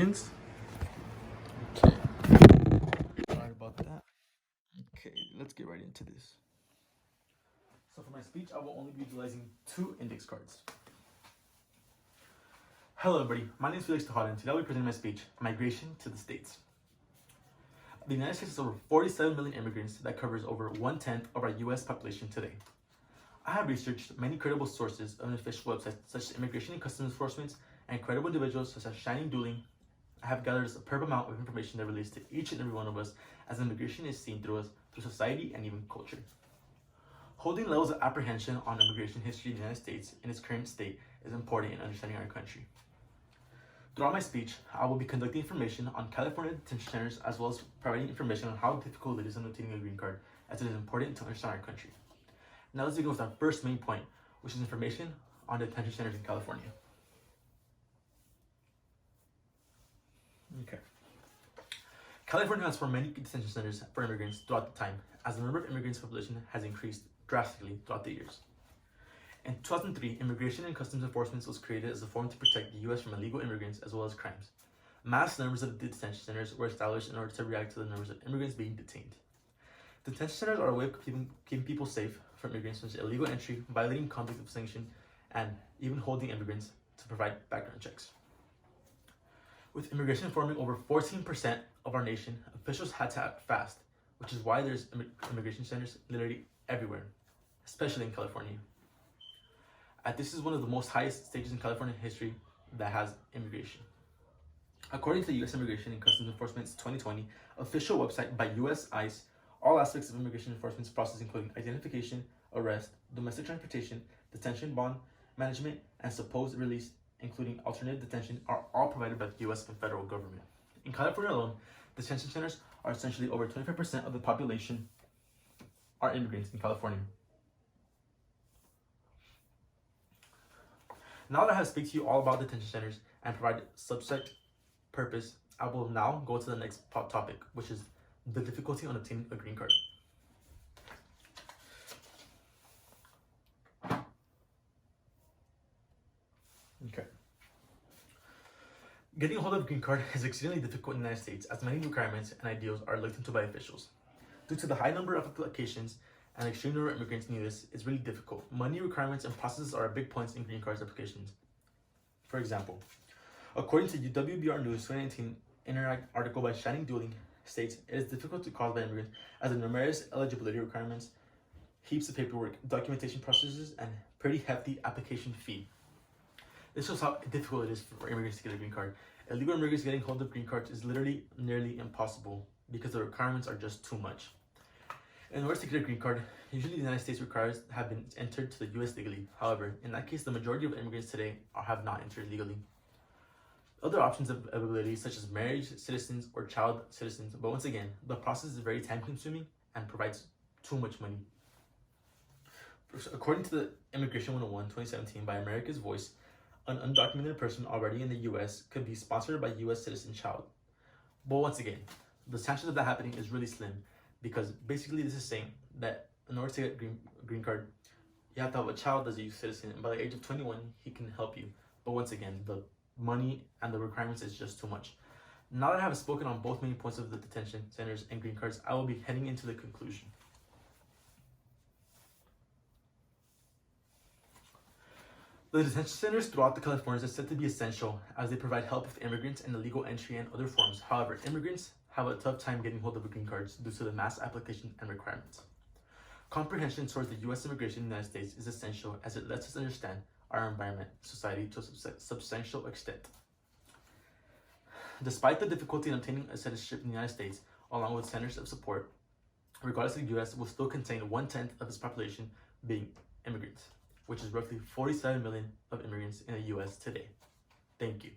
Okay, sorry about that. Okay, let's get right into this. So for my speech, I will only be utilizing 2 index cards. Hello everybody, my name is Felix Tejada and today I'll be presenting my speech, Migration to the States. The United States has over 47 million immigrants that covers over 1/10 of our US population today. I have researched many credible sources of official websites such as Immigration and Customs Enforcement and credible individuals such as Shining Dooling. I have gathered a superb amount of information that relates to each and every one of us as immigration is seen through us, through society and even culture. Holding levels of apprehension on immigration history in the United States in its current state is important in understanding our country. Throughout my speech, I will be conducting information on California detention centers as well as providing information on how difficult it is in obtaining a green card, as it is important to understand our country. Now let's begin with our first main point, which is information on detention centers in California. Okay. California has formed many detention centers for immigrants throughout the time, as the number of immigrants population has increased drastically throughout the years. In 2003, Immigration and Customs Enforcement was created as a form to protect the U.S. from illegal immigrants as well as crimes. Mass numbers of detention centers were established in order to react to the numbers of immigrants being detained. Detention centers are a way of keeping people safe from immigrants such as illegal entry, violating conduct of sanction, and even holding immigrants to provide background checks. With immigration forming over 14% of our nation, officials had to act fast, which is why there's immigration centers literally everywhere, especially in California. This is one of the most highest stages in California history that has immigration. According to the U.S. Immigration and Customs Enforcement's 2020 official website by U.S. ICE, all aspects of immigration enforcement's process, including identification, arrest, domestic transportation, detention, bond management, and supposed release, including alternative detention, are all provided by the U.S. and federal government. In California alone, detention centers are essentially over 25% of the population are immigrants in California. Now that I have spoken to you all about detention centers and provide subject purpose, I will now go to the next topic, which is the difficulty on obtaining a green card. Okay. Getting a hold of a green card is exceedingly difficult in the United States, as many requirements and ideals are looked into by officials. Due to the high number of applications and extreme number of immigrants needing this, it's really difficult. Money requirements and processes are big points in green cards applications. For example, according to WBR News 2019 Interact article by Shining Dooling states, it is difficult to cause by immigrants as the numerous eligibility requirements, heaps of paperwork, documentation processes, and pretty hefty application fee. This shows how difficult it is for immigrants to get a green card. Illegal immigrants getting hold of green cards is literally nearly impossible because the requirements are just too much. In order to get a green card, usually the United States requires have been entered to the U.S. legally. However, in that case, the majority of immigrants today have not entered legally. Other options of availability such as marriage, citizens, or child citizens, but once again, the process is very time-consuming and provides too much money. According to the Immigration 101 2017 by America's Voice, an undocumented person already in the U.S. could be sponsored by a U.S. citizen child. But once again, the chances of that happening is really slim, because basically this is saying that in order to get a green card, you have to have a child as a U.S. citizen, and by the age of 21, he can help you. But once again, the money and the requirements is just too much. Now that I have spoken on both main points of the detention centers and green cards, I will be heading into the conclusion. The detention centers throughout the Californias are said to be essential as they provide help with immigrants and illegal entry and other forms. However, immigrants have a tough time getting hold of a green cards due to the mass application and requirements. Comprehension towards the U.S. immigration in the United States is essential as it lets us understand our environment, society to a substantial extent. Despite the difficulty in obtaining a citizenship in the United States, along with centers of support, regardless of the U.S. will still contain 1/10 of its population being immigrants, which is roughly 47 million of immigrants in the U.S. today. Thank you.